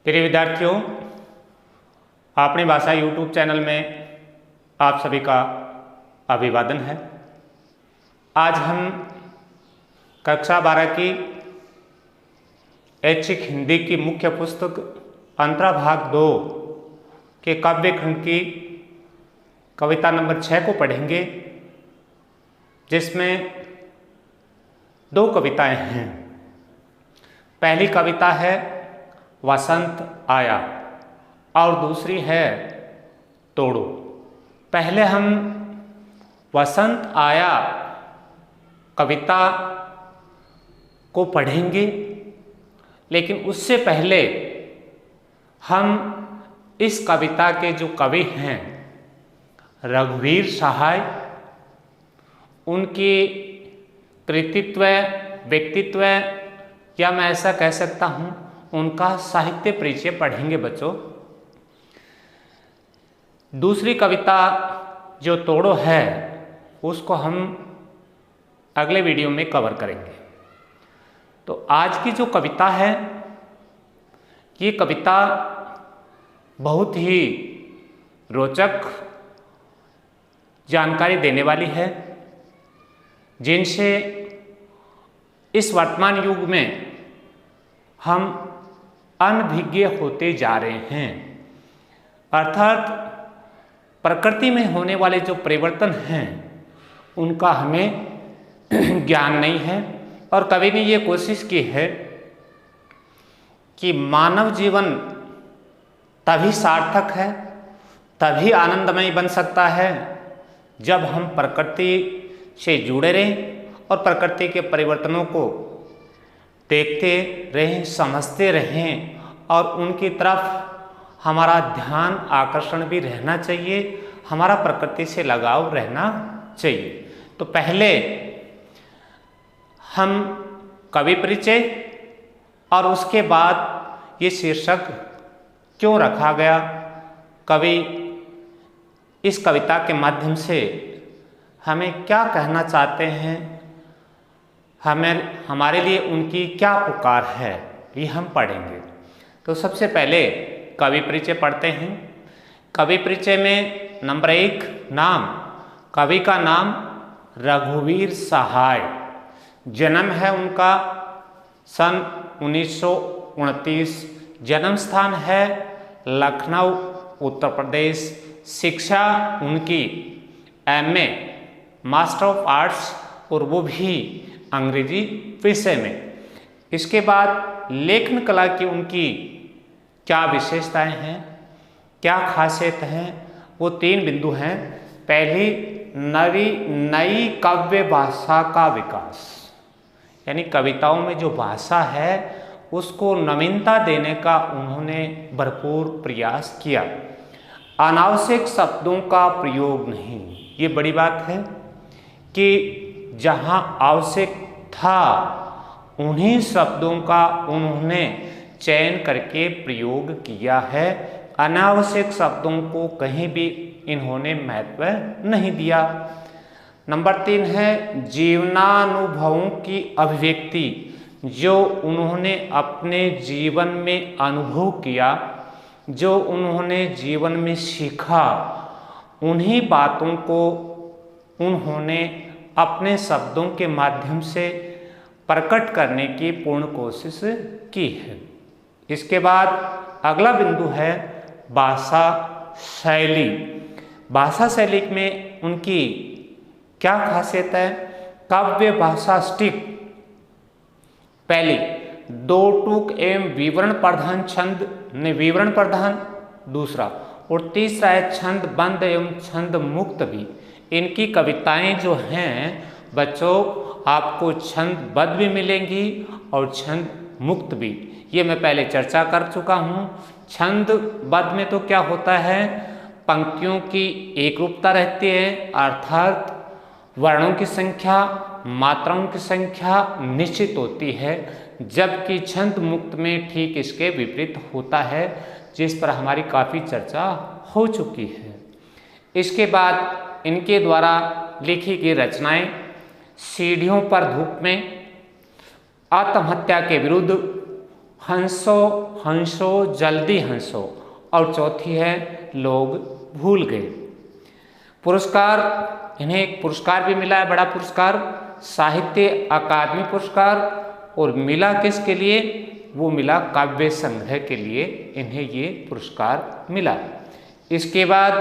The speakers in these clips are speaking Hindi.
प्रिय विद्यार्थियों, अपनी भाषा यूट्यूब चैनल में आप सभी का अभिवादन है। आज हम कक्षा 12 की ऐच्छिक हिंदी की मुख्य पुस्तक अंतरा भाग 2 के काव्य खंड की कविता नंबर 6 को पढ़ेंगे, जिसमें 2 कविताएं हैं। पहली कविता है वसंत आया और दूसरी है तोड़ो। पहले हम वसंत आया कविता को पढ़ेंगे, लेकिन उससे पहले हम इस कविता के जो कवि हैं रघुवीर सहाय, उनकी कृतित्व, व्यक्तित्व, या मैं ऐसा कह सकता हूँ उनका साहित्य परिचय पढ़ेंगे बच्चों। दूसरी कविता जो तोड़ो है उसको हम अगले वीडियो में कवर करेंगे। तो आज की जो कविता है ये कविता बहुत ही रोचक जानकारी देने वाली है, जिनसे इस वर्तमान युग में हम अनभिज्ञ होते जा रहे हैं। अर्थात प्रकृति में होने वाले जो परिवर्तन हैं उनका हमें ज्ञान नहीं है। और कवि ने ये कोशिश की है कि मानव जीवन तभी सार्थक है, तभी आनंदमय बन सकता है जब हम प्रकृति से जुड़े रहें और प्रकृति के परिवर्तनों को देखते रहें, समझते रहें, और उनकी तरफ हमारा ध्यान आकर्षण भी रहना चाहिए, हमारा प्रकृति से लगाव रहना चाहिए। तो पहले हम कवि परिचय और उसके बाद ये शीर्षक क्यों रखा गया, कवि इस कविता के माध्यम से हमें क्या कहना चाहते हैं, हमारे लिए उनकी क्या पुकार है, ये हम पढ़ेंगे। तो सबसे पहले कवि परिचय पढ़ते हैं। कवि परिचय में नंबर 1 नाम, कवि का नाम रघुवीर सहाय, जन्म है उनका सन 1929, जन्म स्थान है लखनऊ उत्तर प्रदेश, शिक्षा उनकी MA मास्टर ऑफ आर्ट्स, और वो भी अंग्रेजी विषय में। इसके बाद लेखन कला की उनकी क्या विशेषताएं हैं, क्या खासियत हैं, वो 3 बिंदु हैं। पहली, नई काव्य भाषा का विकास, यानी कविताओं में जो भाषा है उसको नवीनता देने का उन्होंने भरपूर प्रयास किया। अनावश्यक शब्दों का प्रयोग नहीं, ये बड़ी बात है कि जहाँ आवश्यक था उन्हीं शब्दों का उन्होंने चयन करके प्रयोग किया है। अनावश्यक शब्दों को कहीं भी इन्होंने महत्व नहीं दिया। नंबर 3 है जीवनानुभवों की अभिव्यक्ति, जो उन्होंने अपने जीवन में अनुभव किया, जो उन्होंने जीवन में सीखा, उन्हीं बातों को उन्होंने अपने शब्दों के माध्यम से प्रकट करने की पूर्ण कोशिश की है। इसके बाद अगला बिंदु है भाषा शैली। भाषा शैली में उनकी क्या खासियत है, काव्य भाषा स्टिक, पहली 2 टूक एवं विवरण प्रधान छंद विवरण प्रधान, दूसरा, और तीसरा है छंद बंद एवं छंद मुक्त भी। इनकी कविताएं जो हैं बच्चों आपको छंदबद्ध भी मिलेंगी और छंद मुक्त भी। ये मैं पहले चर्चा कर चुका हूँ। छंदबद्ध में तो क्या होता है, पंक्तियों की एक रूपता रहती है, अर्थात वर्णों की संख्या, मात्राओं की संख्या निश्चित होती है, जबकि छंद मुक्त में ठीक इसके विपरीत होता है, जिस पर हमारी काफ़ी चर्चा हो चुकी है। इसके बाद इनके द्वारा लिखी गई रचनाएं सीढ़ियों पर धूप में, आत्महत्या के विरुद्ध, हंसो हंसो जल्दी हंसो, और चौथी है लोग भूल गए। पुरस्कार, इन्हें एक पुरस्कार भी मिला है, बड़ा पुरस्कार, साहित्य अकादमी पुरस्कार। और मिला किसके लिए? वो मिला काव्य संग्रह के लिए इन्हें ये पुरस्कार मिला। इसके बाद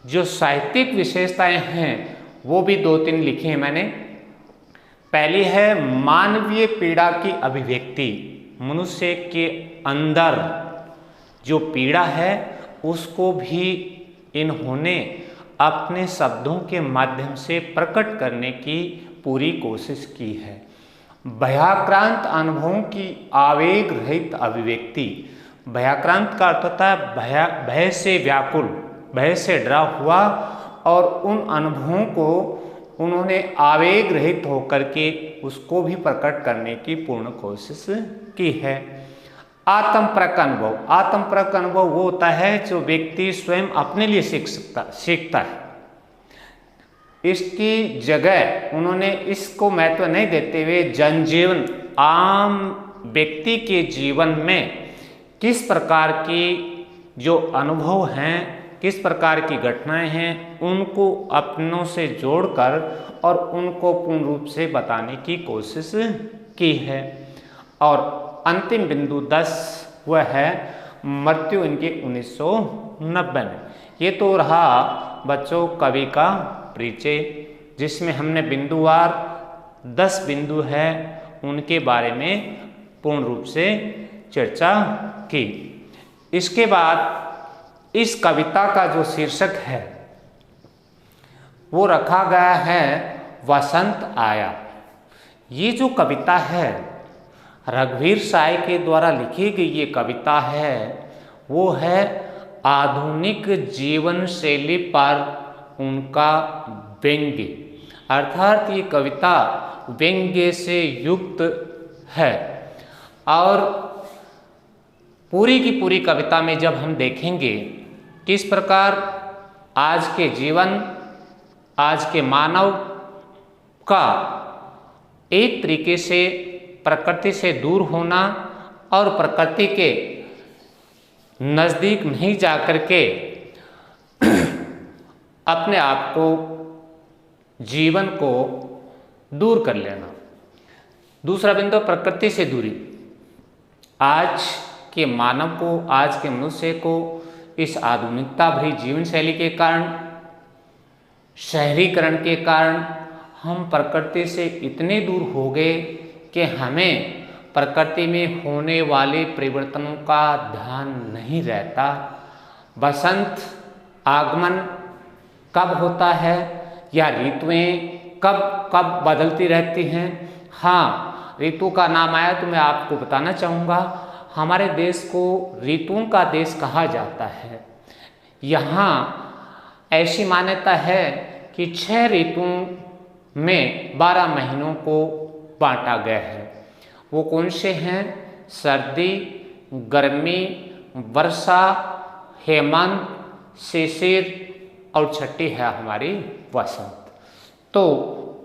जो साहित्यिक विशेषताएं हैं वो भी 2-3 लिखी हैं मैंने। पहली है मानवीय पीड़ा की अभिव्यक्ति। मनुष्य के अंदर जो पीड़ा है उसको भी इन्होंने अपने शब्दों के माध्यम से प्रकट करने की पूरी कोशिश की है। भयाक्रांत अनुभवों की आवेग रहित अभिव्यक्ति। भयाक्रांत का अर्थ होता है भय से व्याकुल, भय से डरा हुआ, और उन अनुभवों को उन्होंने आवेग रहित होकर के उसको भी प्रकट करने की पूर्ण कोशिश की है। आत्मपरक अनुभव। आत्मपरक अनुभव वो होता है जो व्यक्ति स्वयं अपने लिए सीखता है। इसकी जगह उन्होंने इसको महत्व नहीं देते हुए जनजीवन, आम व्यक्ति के जीवन में किस प्रकार की जो अनुभव हैं, किस प्रकार की घटनाएं हैं, उनको अपनों से जोड़कर और उनको पूर्ण रूप से बताने की कोशिश की है। और अंतिम बिंदु 10 वह है मृत्यु इनके 1990 में। ये तो रहा बच्चों कवि का परिचय, जिसमें हमने बिंदुवार 10 बिंदु है उनके बारे में पूर्ण रूप से चर्चा की। इसके बाद इस कविता का जो शीर्षक है वो रखा गया है वसंत आया। ये जो कविता है रघुवीर साय के द्वारा लिखी गई ये कविता है, वो है आधुनिक जीवन शैली पर उनका व्यंग्य, अर्थात ये कविता व्यंग्य से युक्त है। और पूरी की पूरी कविता में जब हम देखेंगे किस प्रकार आज के जीवन, आज के मानव का एक तरीके से प्रकृति से दूर होना और प्रकृति के नज़दीक नहीं जाकर के अपने आप को, जीवन को दूर कर लेना। दूसरा बिंदु प्रकृति से दूरी। आज के मानव को, आज के मनुष्य को इस आधुनिकता भरी जीवन शैली के कारण, शहरीकरण के कारण हम प्रकृति से इतने दूर हो गए कि हमें प्रकृति में होने वाले परिवर्तनों का ध्यान नहीं रहता। बसंत आगमन कब होता है या ऋतुएं कब कब बदलती रहती हैं। हाँ, ऋतु का नाम आया तो मैं आपको बताना चाहूँगा, हमारे देश को ऋतुओं का देश कहा जाता है। यहाँ ऐसी मान्यता है कि 6 ऋतुओं में 12 महीनों को बांटा गया है। वो कौन से हैं? सर्दी, गर्मी, वर्षा, हेमंत, शिशिर और छठी है हमारी वसंत। तो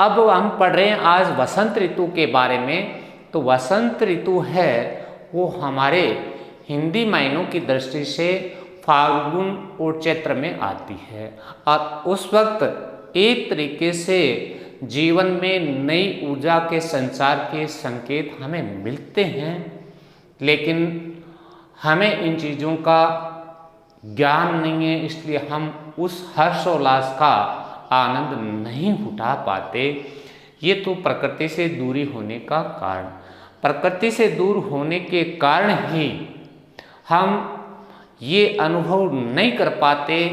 अब हम पढ़ रहे हैं आज वसंत ऋतु के बारे में। तो वसंत ऋतु है वो हमारे हिंदी महीनों की दृष्टि से फाल्गुन और चैत्र में आती है, और उस वक्त एक तरीके से जीवन में नई ऊर्जा के संचार के संकेत हमें मिलते हैं, लेकिन हमें इन चीज़ों का ज्ञान नहीं है, इसलिए हम उस हर्षोल्लास का आनंद नहीं उठा पाते। ये तो प्रकृति से दूरी होने का कारण, प्रकृति से दूर होने के कारण ही हम ये अनुभव नहीं कर पाते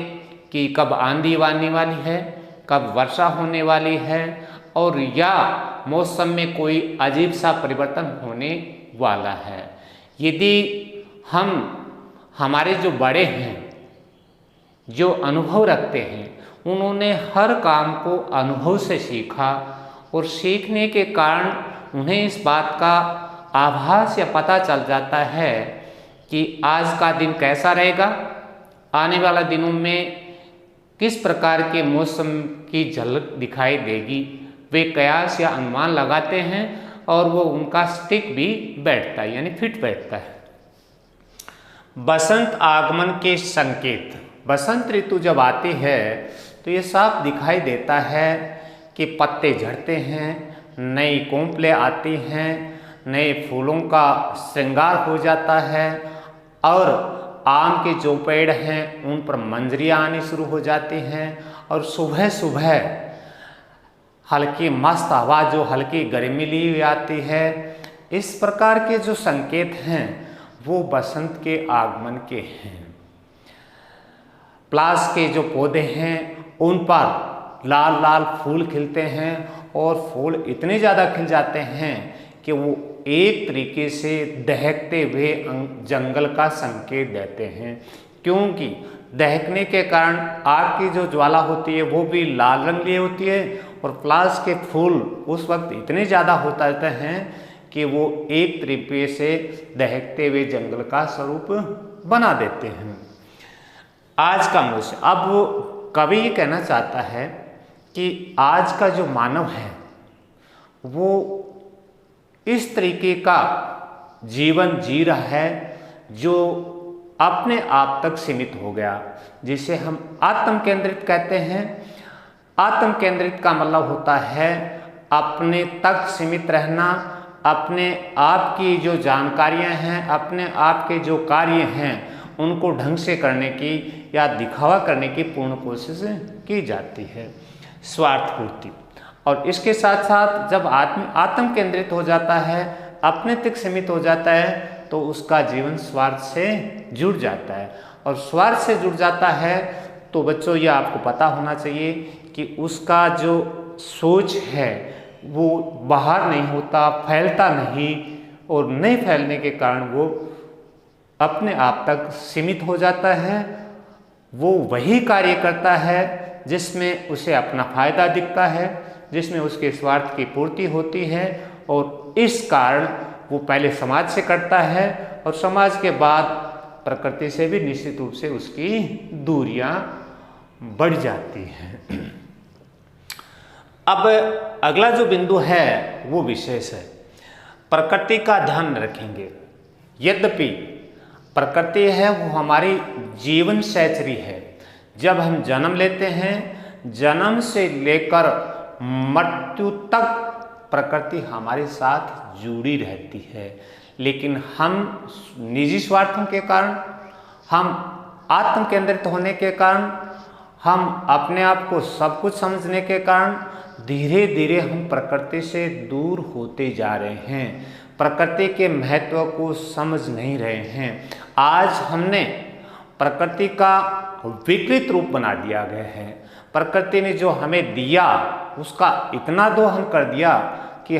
कि कब आंधी आने वाली है, कब वर्षा होने वाली है, और या मौसम में कोई अजीब सा परिवर्तन होने वाला है। यदि हम, हमारे जो बड़े हैं, जो अनुभव रखते हैं, उन्होंने हर काम को अनुभव से सीखा, और सीखने के कारण उन्हें इस बात का आभास या पता चल जाता है कि आज का दिन कैसा रहेगा, आने वाला दिनों में किस प्रकार के मौसम की झलक दिखाई देगी। वे कयास या अनुमान लगाते हैं और वो उनका स्टिक भी बैठता है, यानी फिट बैठता है। बसंत आगमन के संकेत। बसंत ऋतु जब आती है तो ये साफ दिखाई देता है कि पत्ते झड़ते हैं, नई कोंपलें आती हैं, नए फूलों का श्रृंगार हो जाता है और आम के जो पेड़ हैं उन पर मंजरियाँ आनी शुरू हो जाती हैं और सुबह सुबह हल्की मस्त हवा जो हल्की गर्मी ली हुई आती है। इस प्रकार के जो संकेत हैं वो बसंत के आगमन के हैं। प्लास के जो पौधे हैं उन पर लाल लाल फूल खिलते हैं और फूल इतने ज़्यादा खिल जाते हैं कि वो एक तरीके से दहकते हुए जंगल का संकेत देते हैं, क्योंकि दहकने के कारण आग की जो ज्वाला होती है वो भी लाल रंग लिए होती है और प्लास के फूल उस वक्त इतने ज़्यादा होते रहते हैं कि वो एक तरीके से दहकते हुए जंगल का स्वरूप बना देते हैं। आज का मनुष्य, अब वो कवि ये कहना चाहता है कि आज का जो मानव है वो इस तरीके का जीवन जी रहा है जो अपने आप तक सीमित हो गया, जिसे हम आत्म केंद्रित कहते हैं। आत्म केंद्रित का मतलब होता है अपने तक सीमित रहना, अपने आप की जो जानकारियां हैं, अपने आप के जो कार्य हैं उनको ढंग से करने की या दिखावा करने की पूर्ण कोशिश की जाती है, स्वार्थ पूर्ति। और इसके साथ साथ जब आदमी आत्म केंद्रित हो जाता है, अपने तक सीमित हो जाता है, तो उसका जीवन स्वार्थ से जुड़ जाता है। और स्वार्थ से जुड़ जाता है तो बच्चों ये आपको पता होना चाहिए कि उसका जो सोच है वो बाहर नहीं होता, फैलता नहीं, और नहीं फैलने के कारण वो अपने आप तक सीमित हो जाता है। वो वही कार्य करता है जिसमें उसे अपना फायदा दिखता है, जिसमें उसके स्वार्थ की पूर्ति होती है, और इस कारण वो पहले समाज से करता है और समाज के बाद प्रकृति से भी निश्चित रूप से उसकी दूरियां बढ़ जाती हैं। अब अगला जो बिंदु है वो विशेष है, प्रकृति का ध्यान रखेंगे। यद्यपि प्रकृति है वो हमारी जीवन शैचरी है। जब हम जन्म लेते हैं, जन्म से लेकर मृत्यु तक प्रकृति हमारे साथ जुड़ी रहती है, लेकिन हम निजी स्वार्थों के कारण, हम आत्म केंद्रित होने के कारण, हम अपने आप को सब कुछ समझने के कारण धीरे धीरे हम प्रकृति से दूर होते जा रहे हैं, प्रकृति के महत्व को समझ नहीं रहे हैं। आज हमने प्रकृति का विकृत रूप बना दिया गया है। प्रकृति ने जो हमें दिया उसका इतना दोहन कर दिया कि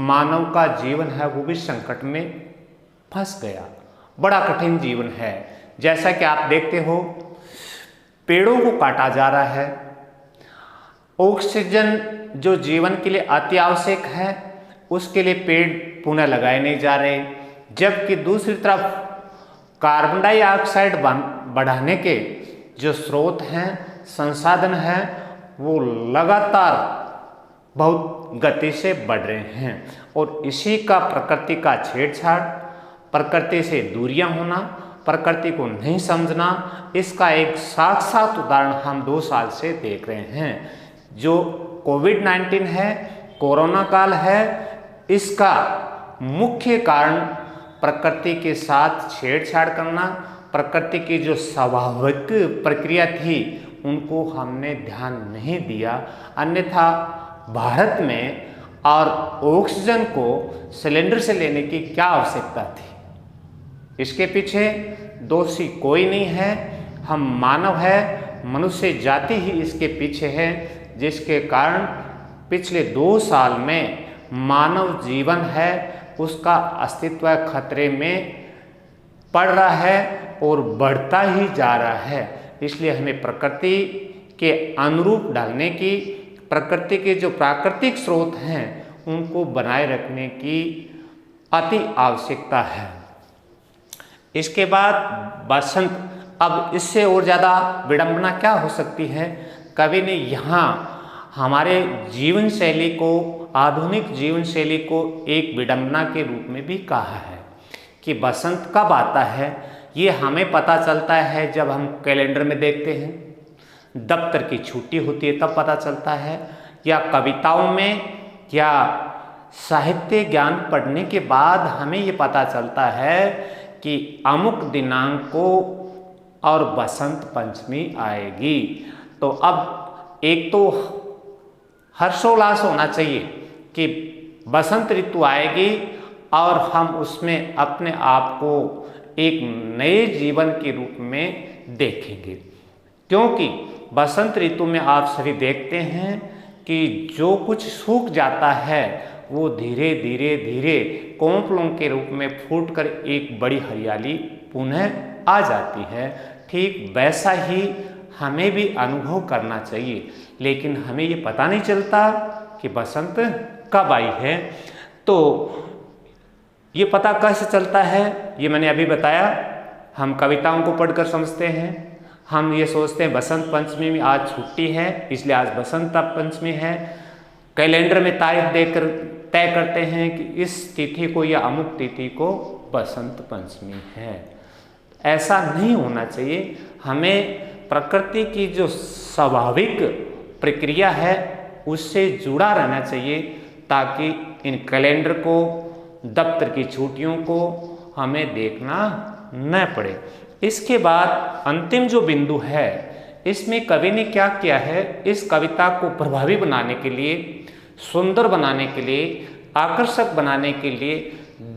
मानव का जीवन है वो भी संकट में फंस गया। बड़ा कठिन जीवन है। जैसा कि आप देखते हो, पेड़ों को काटा जा रहा है, ऑक्सीजन जो जीवन के लिए अति आवश्यक है उसके लिए पेड़ पुनः लगाए नहीं जा रहे, जबकि दूसरी तरफ कार्बन डाइऑक्साइड बढ़ाने के जो स्रोत हैं, संसाधन हैं, वो लगातार बहुत गति से बढ़ रहे हैं। और इसी का प्रकृति का छेड़छाड़, प्रकृति से दूरियां होना, प्रकृति को नहीं समझना, इसका एक साक्षात उदाहरण हम 2 साल से देख रहे हैं। जो कोविड-19 है, कोरोना काल है, इसका मुख्य कारण प्रकृति के साथ छेड़छाड़ करना, प्रकृति की जो स्वाभाविक प्रक्रिया थी उनको हमने ध्यान नहीं दिया। अन्यथा भारत में और ऑक्सीजन को सिलेंडर से लेने की क्या आवश्यकता थी? इसके पीछे दोषी कोई नहीं है, हम मानव है, मनुष्य जाति ही इसके पीछे है, जिसके कारण पिछले 2 साल में मानव जीवन है उसका अस्तित्व खतरे में पड़ रहा है और बढ़ता ही जा रहा है। इसलिए हमें प्रकृति के अनुरूप ढलने की, प्रकृति के जो प्राकृतिक स्रोत हैं उनको बनाए रखने की अति आवश्यकता है। इसके बाद बसंत, अब इससे और ज़्यादा विडंबना क्या हो सकती है? कवि ने यहाँ हमारे जीवन शैली को आधुनिक जीवन शैली को एक विडंबना के रूप में भी कहा है कि बसंत कब आता है ये हमें पता चलता है जब हम कैलेंडर में देखते हैं, दफ्तर की छुट्टी होती है तब पता चलता है, या कविताओं में या साहित्य ज्ञान पढ़ने के बाद हमें ये पता चलता है कि अमुक दिनांक को और बसंत पंचमी आएगी। तो अब एक तो हर्षोल्लास होना चाहिए कि बसंत ऋतु आएगी और हम उसमें अपने आप को एक नए जीवन के रूप में देखेंगे, क्योंकि बसंत ऋतु में आप सभी देखते हैं कि जो कुछ सूख जाता है वो धीरे धीरे धीरे कोंपलों के रूप में फूटकर एक बड़ी हरियाली पुनः आ जाती है। ठीक वैसा ही हमें भी अनुभव करना चाहिए, लेकिन हमें ये पता नहीं चलता कि बसंत कब आई है। तो ये पता कैसे चलता है ये मैंने अभी बताया। हम कविताओं को पढ़कर समझते हैं, हम ये सोचते हैं बसंत पंचमी में आज छुट्टी है इसलिए आज बसंत पंचमी है, कैलेंडर में तारीख देकर तय करते हैं कि इस तिथि को या अमुक तिथि को बसंत पंचमी है। ऐसा नहीं होना चाहिए। हमें प्रकृति की जो स्वाभाविक प्रक्रिया है उससे जुड़ा रहना चाहिए, ताकि इन कैलेंडर को, दफ्तर की छुट्टियों को हमें देखना न पड़े। इसके बाद अंतिम जो बिंदु है, इसमें कवि ने क्या किया है, इस कविता को प्रभावी बनाने के लिए, सुंदर बनाने के लिए, आकर्षक बनाने के लिए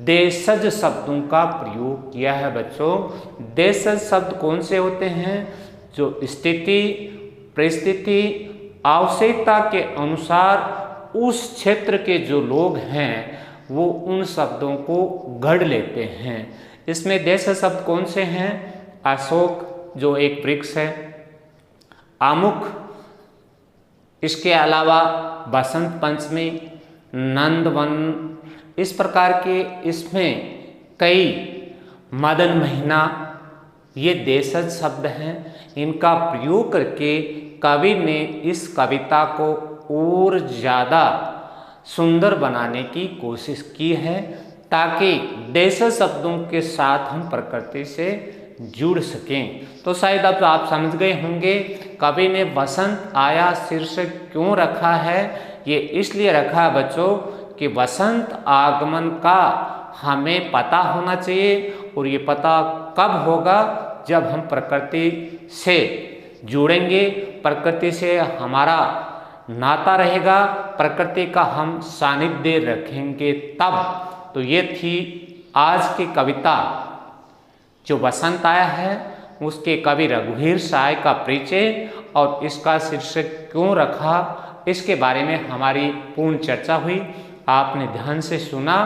देशज शब्दों का प्रयोग किया है। बच्चों, देशज शब्द कौन से होते हैं? जो स्थिति, परिस्थिति, आवश्यकता के अनुसार उस क्षेत्र के जो लोग हैं वो उन शब्दों को गढ़ लेते हैं। इसमें देशज शब्द कौन से हैं? अशोक जो एक वृक्ष है, आमुख, इसके अलावा बसंत पंचमी, नंदवन, इस प्रकार के इसमें कई, मदन महीना, ये देशज शब्द हैं। इनका प्रयोग करके कवि ने इस कविता को और ज़्यादा सुंदर बनाने की कोशिश की है, ताकि देशज शब्दों के साथ हम प्रकृति से जुड़ सकें। तो शायद अब आप समझ गए होंगे कवि ने बसंत आया शीर्षक क्यों रखा है। ये इसलिए रखा बच्चों कि बसंत आगमन का हमें पता होना चाहिए, और ये पता कब होगा? जब हम प्रकृति से जुड़ेंगे, प्रकृति से हमारा नाता रहेगा, प्रकृति का हम सानिध्य रखेंगे तब। तो ये थी आज की कविता जो बसंत आया है, उसके कवि रघुवीर सहाय का परिचय, और इसका शीर्षक क्यों रखा इसके बारे में हमारी पूर्ण चर्चा हुई। आपने ध्यान से सुना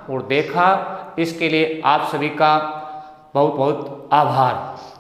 और देखा, इसके लिए आप सभी का बहुत बहुत आभार।